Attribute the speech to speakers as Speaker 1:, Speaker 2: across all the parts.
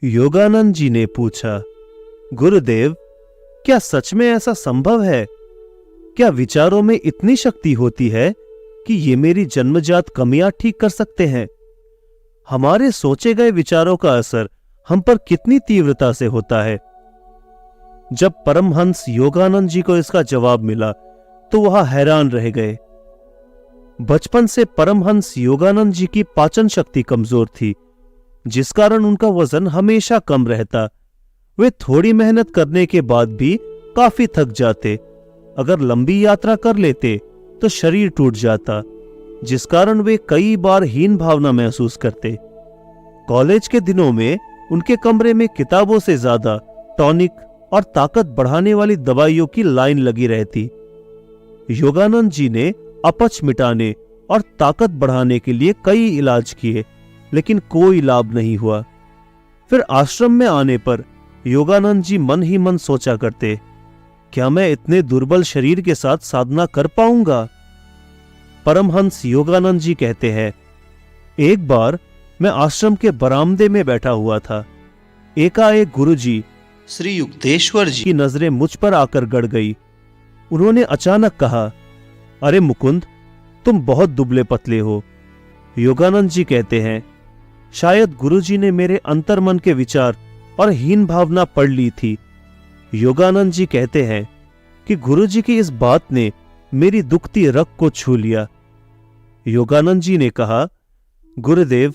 Speaker 1: योगानंद जी ने पूछा, गुरुदेव, क्या सच में ऐसा संभव है? क्या विचारों में इतनी शक्ति होती है कि ये मेरी जन्मजात कमियां ठीक कर सकते हैं? हमारे सोचे गए विचारों का असर हम पर कितनी तीव्रता से होता है? जब परमहंस योगानंद जी को इसका जवाब मिला तो वह हैरान रह गए। बचपन से परमहंस योगानंद जी की पाचन शक्ति कमजोर थी, जिस कारण उनका वजन हमेशा कम रहता। वे थोड़ी मेहनत करने के बाद भी काफी थक जाते। अगर लंबी यात्रा कर लेते तो शरीर टूट जाता, जिस कारण वे कई बार हीन भावना महसूस करते। कॉलेज के दिनों में उनके कमरे में किताबों से ज्यादा टॉनिक और ताकत बढ़ाने वाली दवाइयों की लाइन लगी रहती। योगानंद जी ने अपच मिटाने और ताकत बढ़ाने के लिए कई इलाज किए, लेकिन कोई लाभ नहीं हुआ। फिर आश्रम में आने पर योगानंद जी मन ही मन सोचा करते, क्या मैं इतने दुर्बल शरीर के साथ साधना कर पाऊंगा? परमहंस योगानंद जी कहते हैं, एक बार मैं आश्रम के बरामदे में बैठा हुआ था। एकाएक गुरुजी श्री युक्तेश्वर जी की नजरें मुझ पर आकर गड़ गई। उन्होंने अचानक कहा, अरे मुकुंद, तुम बहुत दुबले पतले हो। योगानंद जी कहते हैं, शायद गुरुजी ने मेरे अंतर्मन के विचार और हीन भावना पढ़ ली थी। योगानंद जी कहते हैं कि गुरुजी की इस बात ने मेरी दुखती रग को छू लिया। योगानंद जी ने कहा, गुरुदेव,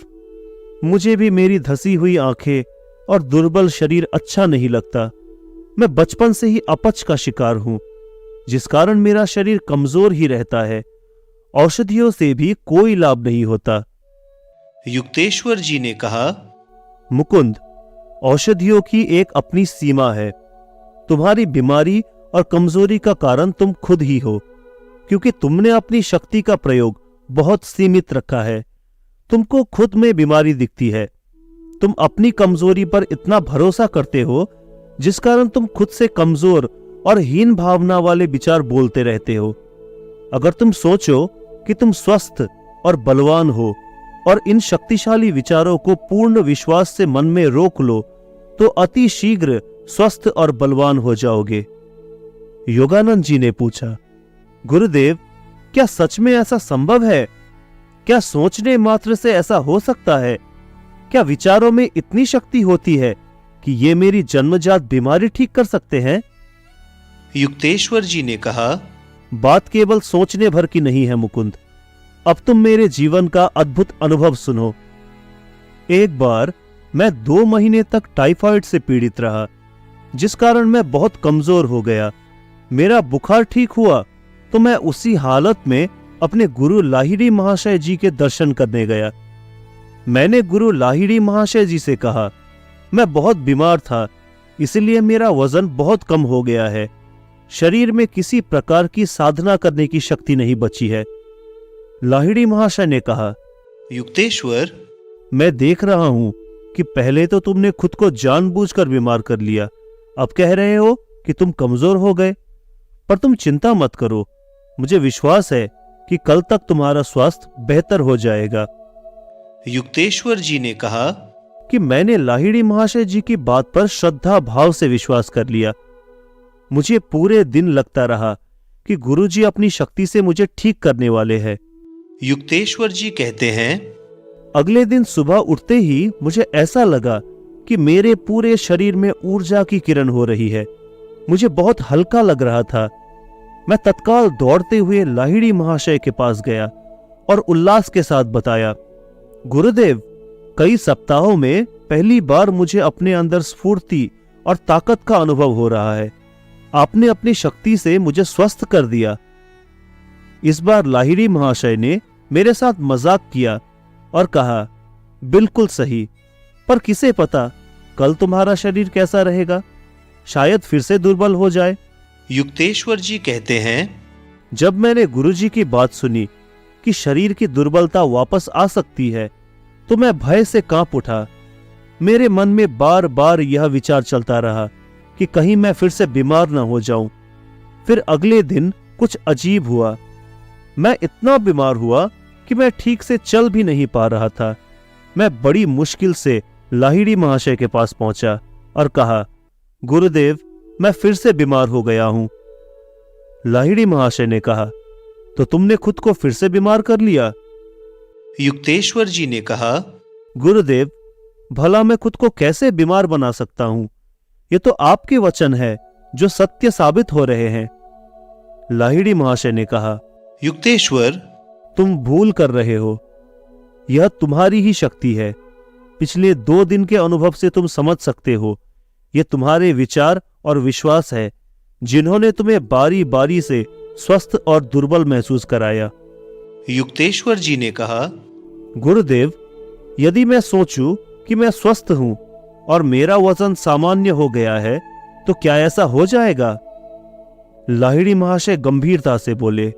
Speaker 1: मुझे भी मेरी धसी हुई आंखें और दुर्बल शरीर अच्छा नहीं लगता। मैं बचपन से ही अपच का शिकार हूं, जिस कारण मेरा शरीर कमजोर ही रहता है। औषधियों से भी कोई लाभ नहीं होता। युक्तेश्वर जी ने कहा, मुकुंद, औषधियों की एक अपनी सीमा है। तुम्हारी बीमारी और कमजोरी का कारण तुम खुद ही हो, क्योंकि तुमने अपनी शक्ति का प्रयोग बहुत सीमित रखा है। तुमको खुद में बीमारी दिखती है। तुम अपनी कमजोरी पर इतना भरोसा करते हो, जिस कारण तुम खुद से कमजोर और हीन भावना वाले विचार बोलते रहते हो। अगर तुम सोचो कि तुम स्वस्थ और बलवान हो और इन शक्तिशाली विचारों को पूर्ण विश्वास से मन में रोक लो, तो अति शीघ्र स्वस्थ और बलवान हो जाओगे। योगानंद जी ने पूछा, गुरुदेव, क्या सच में ऐसा संभव है? क्या सोचने मात्र से ऐसा हो सकता है? क्या विचारों में इतनी शक्ति होती है कि ये मेरी जन्मजात बीमारी ठीक कर सकते हैं? युक्तेश्वर जी ने कहा, बात केवल सोचने भर की नहीं है मुकुंद। अब तुम मेरे जीवन का अद्भुत अनुभव सुनो। एक बार मैं 2 महीने तक टाइफाइड से पीड़ित रहा, जिस कारण मैं बहुत कमजोर हो गया। मेरा बुखार ठीक हुआ तो मैं उसी हालत में अपने गुरु लाहिड़ी महाशय जी के दर्शन करने गया। मैंने गुरु लाहिड़ी महाशय जी से कहा, मैं बहुत बीमार था, इसलिए मेरा वजन बहुत कम हो गया है। शरीर में किसी प्रकार की साधना करने की शक्ति नहीं बची है। लाहिड़ी महाशय ने कहा, युक्तेश्वर, मैं देख रहा हूं कि पहले तो तुमने खुद को जानबूझकर बीमार कर लिया, अब कह रहे हो कि तुम कमजोर हो गए। पर तुम चिंता मत करो, मुझे विश्वास है कि कल तक तुम्हारा स्वास्थ्य बेहतर हो जाएगा। युक्तेश्वर जी ने कहा कि मैंने लाहिड़ी महाशय जी की बात पर श्रद्धा भाव से विश्वास कर लिया। मुझे पूरे दिन लगता रहा कि गुरुजी अपनी शक्ति से मुझे ठीक करने वाले हैं। युक्तेश्वर जी कहते हैं, अगले दिन सुबह उठते ही मुझे ऐसा लगा कि मेरे पूरे शरीर में ऊर्जा की किरण हो रही है। मुझे बहुत हल्का लग रहा था। मैं तत्काल दौड़ते हुए लाहिड़ी महाशय के पास गया और उल्लास के साथ बताया, गुरुदेव, कई सप्ताहों में पहली बार मुझे अपने अंदर स्फूर्ति और ताकत का अनुभव हो रहा है। आपने अपनी शक्ति से मुझे स्वस्थ कर दिया। इस बार लाहिड़ी महाशय ने मेरे साथ मजाक किया और कहा, बिल्कुल सही, पर किसे पता कल तुम्हारा शरीर कैसा रहेगा, शायद फिर से दुर्बल हो जाए। युक्तेश्वर जी कहते हैं, जब मैंने गुरुजी की बात सुनी कि शरीर की दुर्बलता वापस आ सकती है, तो मैं भय से कांप उठा। मेरे मन में बार बार यह विचार चलता रहा कि कहीं मैं फिर से बीमार न हो जाऊं। फिर अगले दिन कुछ अजीब हुआ। मैं इतना बीमार हुआ कि मैं ठीक से चल भी नहीं पा रहा था। मैं बड़ी मुश्किल से लाहिड़ी महाशय के पास पहुंचा और कहा, गुरुदेव, मैं फिर से बीमार हो गया हूं। लाहिड़ी महाशय ने कहा, तो तुमने खुद को फिर से बीमार कर लिया?
Speaker 2: युक्तेश्वर जी ने कहा,
Speaker 1: गुरुदेव, भला मैं खुद को कैसे बीमार बना सकता हूं? ये तो आपके वचन है जो सत्य साबित हो रहे हैं। लाहिड़ी महाशय ने कहा,
Speaker 2: युक्तेश्वर,
Speaker 1: तुम भूल कर रहे हो। यह तुम्हारी ही शक्ति है। पिछले 2 दिन के अनुभव से तुम समझ सकते हो। यह तुम्हारे विचार और विश्वास है जिन्होंने तुम्हें बारी बारी से स्वस्थ और दुर्बल महसूस कराया।
Speaker 2: युक्तेश्वर जी ने कहा,
Speaker 1: गुरुदेव, यदि मैं सोचूं कि मैं स्वस्थ हूं और मेरा वजन सामान्य हो गया है तो क्या ऐसा हो जाएगा? लाहिड़ी महाशय गंभीरता से बोले,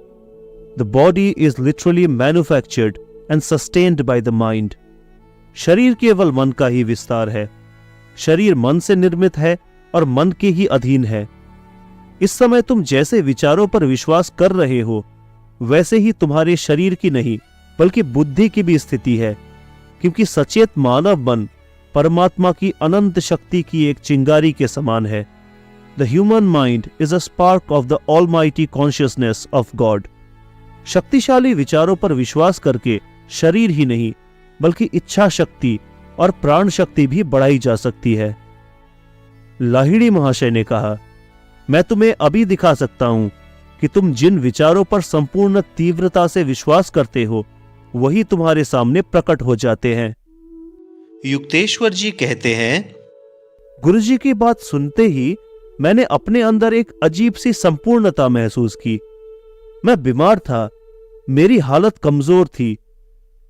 Speaker 1: the body is literally manufactured and sustained by the mind. शरीर केवल मन का ही विस्तार है। शरीर मन से निर्मित है और मन के ही अधीन है। इस समय तुम जैसे विचारों पर विश्वास कर रहे हो वैसे ही तुम्हारे शरीर की नहीं बल्कि बुद्धि की भी स्थिति है, क्योंकि सचेत मानव मन परमात्मा की अनंत शक्ति की एक चिंगारी के समान है। The human mind is a spark of the almighty consciousness of God. शक्तिशाली विचारों पर विश्वास करके शरीर ही नहीं बल्कि इच्छा शक्ति और प्राण शक्ति भी बढ़ाई जा सकती है। लाहिड़ी महाशय ने कहा, मैं तुम्हें अभी दिखा सकता हूं कि तुम जिन विचारों पर संपूर्ण तीव्रता से विश्वास करते हो वही तुम्हारे सामने प्रकट हो जाते हैं।
Speaker 2: युक्तेश्वर जी कहते हैं,
Speaker 1: गुरुजी की बात सुनते ही मैंने अपने अंदर एक अजीब सी संपूर्णता महसूस की। मैं बीमार था, मेरी हालत कमजोर थी,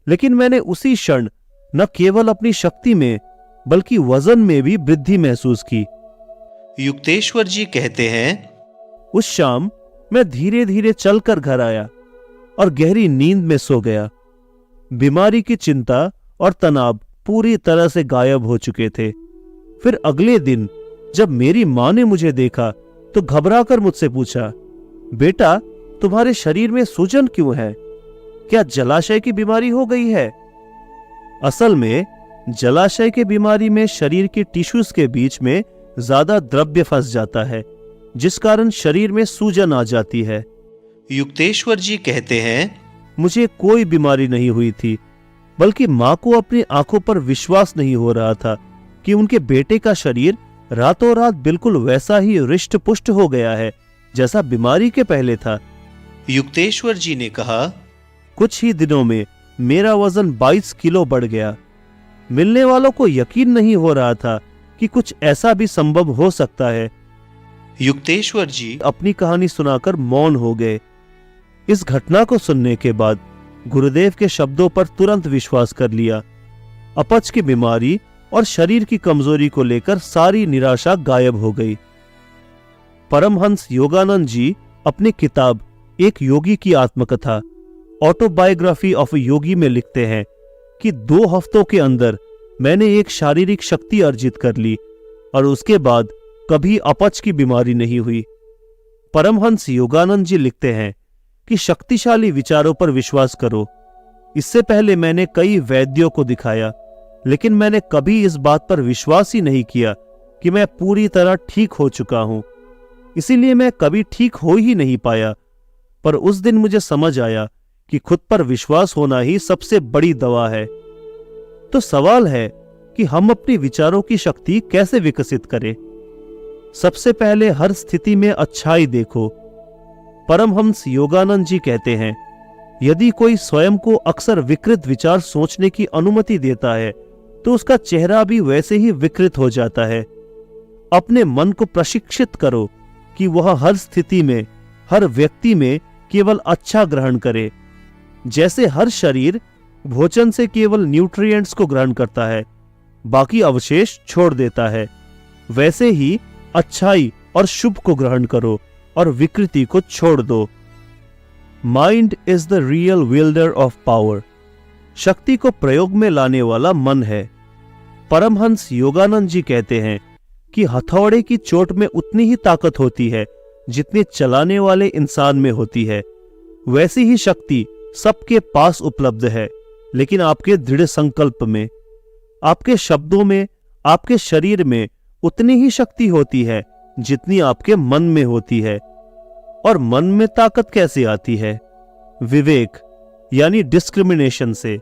Speaker 1: लेकिन मैंने उसी क्षण न केवल अपनी शक्ति में बल्कि वजन में भी वृद्धि महसूस की।
Speaker 2: युक्तेश्वर जी कहते हैं,
Speaker 1: उस शाम मैं धीरे धीरे चलकर घर आया और गहरी नींद में सो गया। बीमारी की चिंता और तनाव पूरी तरह से गायब हो चुके थे। फिर अगले दिन जब मेरी मां ने मुझे देखा तो घबराकर मुझसे पूछा, बेटा, तुम्हारे शरीर में सूजन क्यों है? क्या जलाशय की बीमारी हो गई है? असल में जलाशय की बीमारी में शरीर के टिश्यूज के बीच में ज्यादा द्रव्य फंस जाता है, जिस कारण शरीर में सूजन आ जाती है।
Speaker 2: युक्तेश्वर जी कहते हैं,
Speaker 1: मुझे कोई बीमारी नहीं हुई थी, बल्कि मां को अपनी आंखों पर विश्वास नहीं हो रहा था कि उनके बेटे का शरीर रातों रात बिल्कुल वैसा ही रिष्ट पुष्ट हो गया है जैसा बीमारी के पहले था।
Speaker 2: युक्तेश्वर जी ने कहा,
Speaker 1: कुछ ही दिनों में मेरा वजन 22 किलो बढ़ गया। मिलने वालों को यकीन नहीं हो रहा था कि कुछ ऐसा भी संभव हो सकता है।
Speaker 2: युक्तेश्वर जी
Speaker 1: अपनी कहानी सुनाकर मौन हो गए। इस घटना को सुनने के बाद गुरुदेव के शब्दों पर तुरंत विश्वास कर लिया। अपच की बीमारी और शरीर की कमजोरी को लेकर सारी निराशा गायब हो गई। परमहंस योगानंद जी अपनी किताब एक योगी की आत्मकथा ऑटोबायोग्राफी ऑफ अ योगी में लिखते हैं कि 2 हफ्तों के अंदर मैंने एक शारीरिक शक्ति अर्जित कर ली और उसके बाद कभी अपच की बीमारी नहीं हुई। परमहंस योगानंद जी लिखते हैं कि शक्तिशाली विचारों पर विश्वास करो। इससे पहले मैंने कई वैद्यों को दिखाया, लेकिन मैंने कभी इस बात पर विश्वास ही नहीं किया कि मैं पूरी तरह ठीक हो चुका हूं। इसीलिए मैं कभी ठीक हो ही नहीं पाया। पर उस दिन मुझे समझ आया कि खुद पर विश्वास होना ही सबसे बड़ी दवा है। तो सवाल है कि हम अपनी विचारों की शक्ति कैसे विकसित करें? सबसे पहले हर स्थिति में अच्छाई देखो। परमहंस योगानंद जी कहते हैं, यदि कोई स्वयं को अक्सर विकृत विचार सोचने की अनुमति देता है तो उसका चेहरा भी वैसे ही विकृत हो जाता है। अपने मन को प्रशिक्षित करो कि वह हर स्थिति में, हर व्यक्ति में केवल अच्छा ग्रहण करे। जैसे हर शरीर भोजन से केवल न्यूट्रिएंट्स को ग्रहण करता है, बाकी अवशेष छोड़ देता है, वैसे ही अच्छाई और शुभ को ग्रहण करो और विकृति को छोड़ दो। Mind is the real wielder of power. शक्ति को प्रयोग में लाने वाला मन है। परमहंस योगानंद जी कहते हैं कि हथौड़े की चोट में उतनी ही ताकत होती है जितनी चलाने वाले इंसान में होती है। वैसी ही शक्ति सबके पास उपलब्ध है, लेकिन आपके दृढ़ संकल्प में। आपके शब्दों में, आपके शरीर में उतनी ही शक्ति होती है जितनी आपके मन में होती है। और मन में ताकत कैसे आती है? विवेक यानी डिस्क्रिमिनेशन से।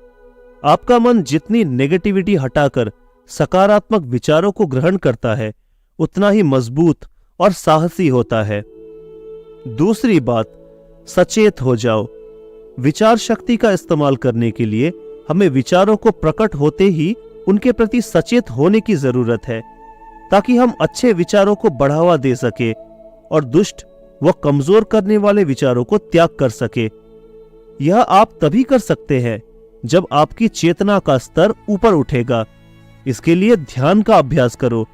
Speaker 1: आपका मन जितनी नेगेटिविटी हटाकर सकारात्मक विचारों को ग्रहण करता है, उतना ही मजबूत और साहसी होता है। दूसरी बात, सचेत हो जाओ। विचार शक्ति का इस्तेमाल करने के लिए हमें विचारों को प्रकट होते ही उनके प्रति सचेत होने की जरूरत है, ताकि हम अच्छे विचारों को बढ़ावा दे सके और दुष्ट व कमजोर करने वाले विचारों को त्याग कर सके। यह आप तभी कर सकते हैं जब आपकी चेतना का स्तर ऊपर उठेगा। इसके लिए ध्यान का अभ्यास करो,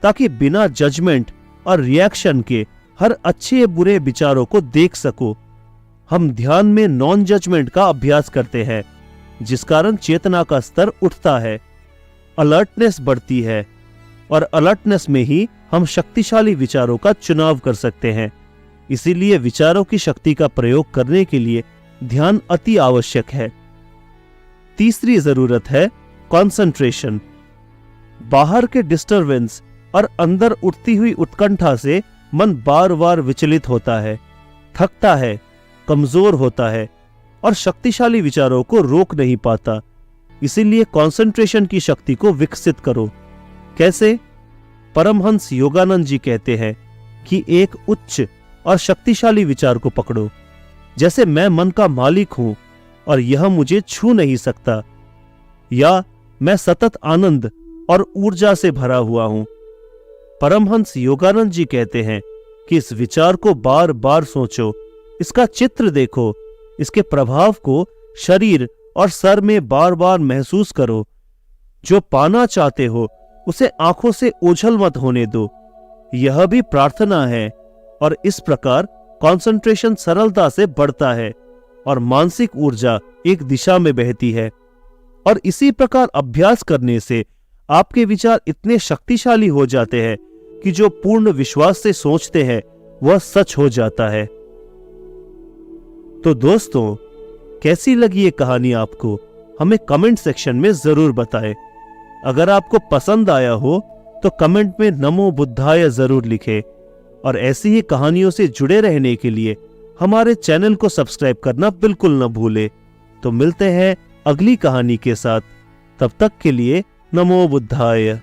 Speaker 1: ताकि बिना जजमेंट और रिएक्शन के हर अच्छे बुरे विचारों को देख सको। हम ध्यान में नॉन जजमेंट का अभ्यास करते हैं, जिस कारण चेतना का स्तर उठता है, अलर्टनेस बढ़ती है, और अलर्टनेस में ही हम शक्तिशाली विचारों का चुनाव कर सकते हैं। इसीलिए विचारों की शक्ति का प्रयोग करने के लिए ध्यान अति आवश्यक है। तीसरी जरूरत है कंसंट्रेशन। बाहर के डिस्टरबेंस और अंदर उठती हुई उत्कंठा से मन बार बार विचलित होता है, थकता है, कमजोर होता है और शक्तिशाली विचारों को रोक नहीं पाता। इसीलिए कंसंट्रेशन की शक्ति को विकसित करो। कैसे? परमहंस योगानंद जी कहते हैं कि एक उच्च और शक्तिशाली विचार को पकड़ो, जैसे मैं मन का मालिक हूं और यह मुझे छू नहीं सकता, या मैं सतत आनंद और ऊर्जा से भरा हुआ हूं। परमहंस योगानंद जी कहते हैं कि इस विचार को बार बार सोचो, इसका चित्र देखो, इसके प्रभाव को शरीर और सर में बार बार महसूस करो। जो पाना चाहते हो उसे आंखों से ओझल मत होने दो। यह भी प्रार्थना है, और इस प्रकार कंसंट्रेशन सरलता से बढ़ता है और मानसिक ऊर्जा एक दिशा में बहती है। और इसी प्रकार अभ्यास करने से आपके विचार इतने शक्तिशाली हो जाते हैं कि जो पूर्ण विश्वास से सोचते हैं वह सच हो जाता है। तो दोस्तों, कैसी लगी ये कहानी आपको? हमें कमेंट सेक्शन में जरूर बताएं। अगर आपको पसंद आया हो तो कमेंट में नमो बुद्धाय जरूर लिखें, और ऐसी ही कहानियों से जुड़े रहने के लिए हमारे चैनल को सब्सक्राइब करना बिल्कुल न भूलें। तो मिलते हैं अगली कहानी के साथ। तब तक के लिए नमो बुद्धाय।